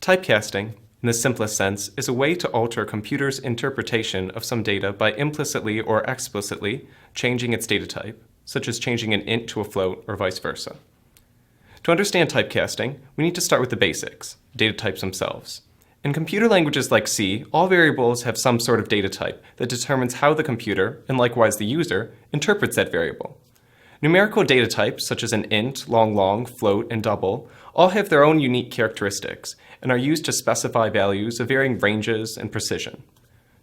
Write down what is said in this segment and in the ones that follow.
Typecasting, in the simplest sense, is a way to alter a computer's interpretation of some data by implicitly or explicitly changing its data type, such as changing an int to a float or vice versa. To understand typecasting, we need to start with the basics, data types themselves. In computer languages like C, all variables have some sort of data type that determines how the computer, and likewise the user, interprets that variable. Numerical data types, such as an int, long, float, and double, all have their own unique characteristics and are used to specify values of varying ranges and precision.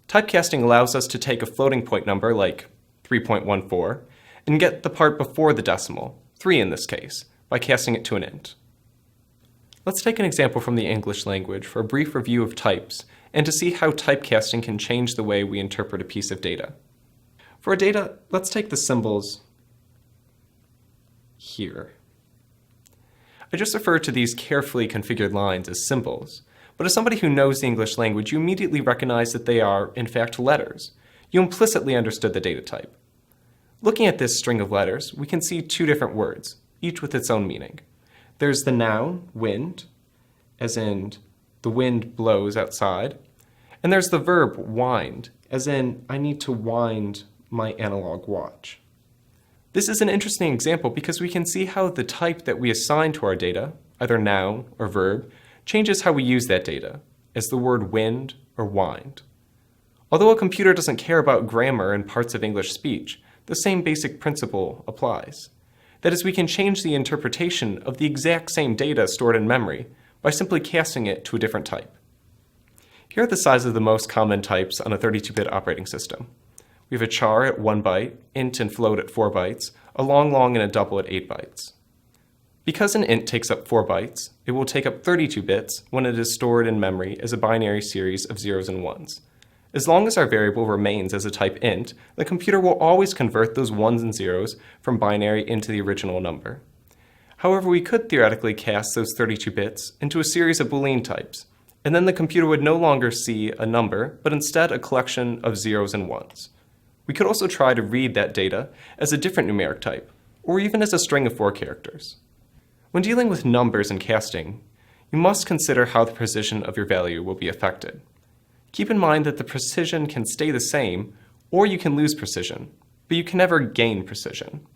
Typecasting allows us to take a floating point number like 3.14 and get the part before the decimal, 3 in this case, by casting it to an int. Let's take an example from the English language for a brief review of types and to see how typecasting can change the way we interpret a piece of data. For data, let's take the symbols here. I just refer to these carefully configured lines as symbols, but as somebody who knows the English language, you immediately recognize that they are, in fact, letters. You implicitly understood the data type. Looking at this string of letters, we can see two different words, each with its own meaning. There's the noun, wind, as in the wind blows outside, and there's the verb, wind, as in I need to wind my analog watch. This is an interesting example because we can see how the type that we assign to our data, either noun or verb, changes how we use that data, as the word wind or wind. Although a computer doesn't care about grammar in parts of English speech, the same basic principle applies. That is, we can change the interpretation of the exact same data stored in memory by simply casting it to a different type. Here are the sizes of the most common types on a 32-bit operating system. We have a char at 1 byte, int and float at 4 bytes, a long, and a double at 8 bytes. Because an int takes up 4 bytes, it will take up 32 bits when it is stored in memory as a binary series of zeros and ones. As long as our variable remains as a type int, the computer will always convert those ones and zeros from binary into the original number. However, we could theoretically cast those 32 bits into a series of Boolean types, and then the computer would no longer see a number, but instead a collection of zeros and ones. We could also try to read that data as a different numeric type, or even as a string of 4 characters. When dealing with numbers and casting, you must consider how the precision of your value will be affected. Keep in mind that the precision can stay the same, or you can lose precision, but you can never gain precision.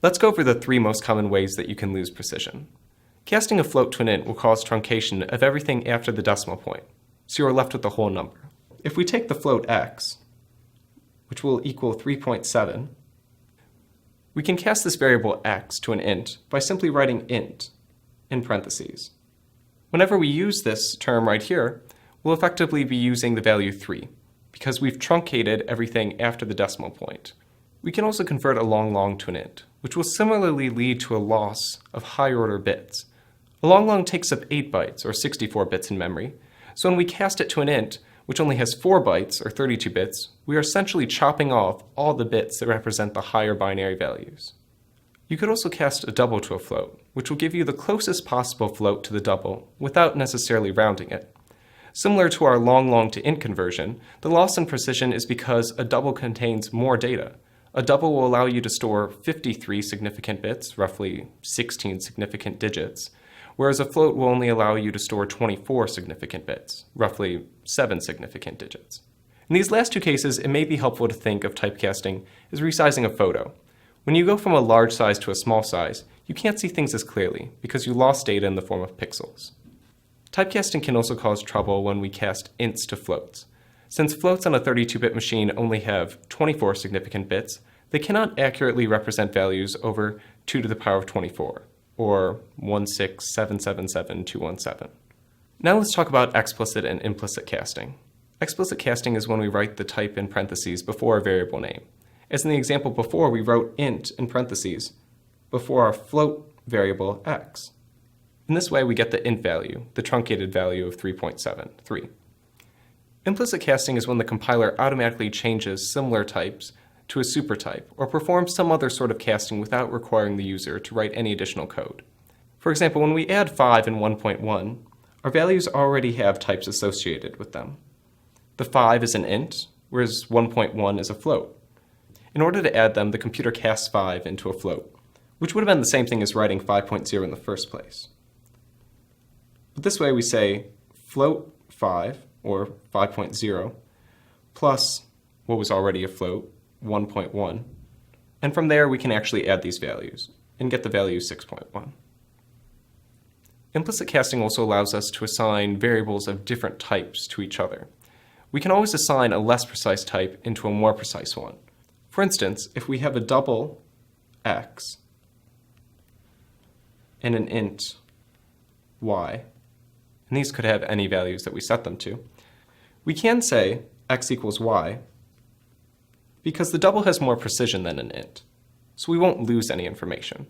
Let's go over the 3 most common ways that you can lose precision. Casting a float to an int will cause truncation of everything after the decimal point, so you are left with the whole number. If we take the float x, which will equal 3.7, we can cast this variable x to an int by simply writing int in parentheses. Whenever we use this term right here, we'll effectively be using the value 3, because we've truncated everything after the decimal point. We can also convert a long to an int, which will similarly lead to a loss of high-order bits. A long takes up 8 bytes, or 64 bits in memory, so when we cast it to an int, which only has 4 bytes, or 32 bits, we are essentially chopping off all the bits that represent the higher binary values. You could also cast a double to a float, which will give you the closest possible float to the double without necessarily rounding it. Similar to our long to int conversion, the loss in precision is because a double contains more data. A double will allow you to store 53 significant bits, roughly 16 significant digits, whereas a float will only allow you to store 24 significant bits, roughly 7 significant digits. In these last 2 cases, it may be helpful to think of typecasting as resizing a photo. When you go from a large size to a small size, you can't see things as clearly because you lost data in the form of pixels. Typecasting can also cause trouble when we cast ints to floats. Since floats on a 32-bit machine only have 24 significant bits, they cannot accurately represent values over 2 to the power of 24, or 16777,217. Now let's talk about explicit and implicit casting. Explicit casting is when we write the type in parentheses before a variable name. As in the example before, we wrote int in parentheses before our float variable x. In this way, we get the int value, the truncated value of 3.73. Implicit casting is when the compiler automatically changes similar types to a supertype, or performs some other sort of casting without requiring the user to write any additional code. For example, when we add 5 and 1.1, our values already have types associated with them. The 5 is an int, whereas 1.1 is a float. In order to add them, the computer casts 5 into a float, which would have been the same thing as writing 5.0 in the first place. But this way we say float 5, or 5.0, plus what was already a float, 1.1. And from there, we can actually add these values and get the value 6.1. Implicit casting also allows us to assign variables of different types to each other. We can always assign a less precise type into a more precise one. For instance, if we have a double x and an int y, and these could have any values that we set them to, we can say x equals y because the double has more precision than an int, so we won't lose any information.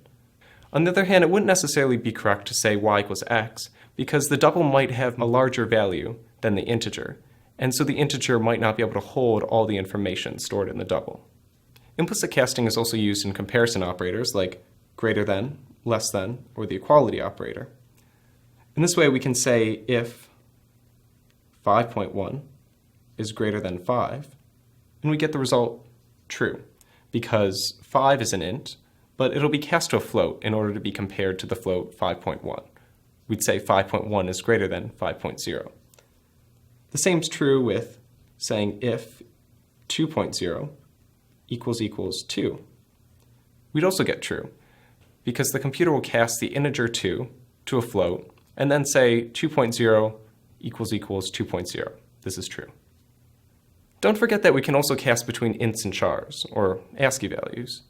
On the other hand, it wouldn't necessarily be correct to say y equals x because the double might have a larger value than the integer, and so the integer might not be able to hold all the information stored in the double. Implicit casting is also used in comparison operators like greater than, less than, or the equality operator. In this way, we can say if 5.1 is greater than 5, and we get the result true, because 5 is an int, but it'll be cast to a float in order to be compared to the float 5.1. We'd say 5.1 is greater than 5.0. The same is true with saying if 2.0 equals 2. We'd also get true, because the computer will cast the integer 2 to a float, and then say 2.0 equals 2.0. This is true. Don't forget that we can also cast between ints and chars, or ASCII values.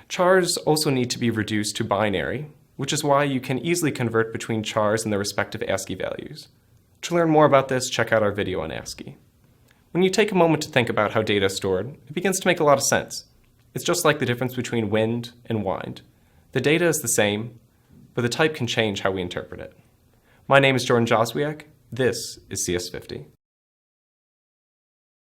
Chars also need to be reduced to binary, which is why you can easily convert between chars and their respective ASCII values. To learn more about this, check out our video on ASCII. When you take a moment to think about how data is stored, it begins to make a lot of sense. It's just like the difference between wind and wind. The data is the same, but the type can change how we interpret it. My name is Jordan Joswiak. This is CS50.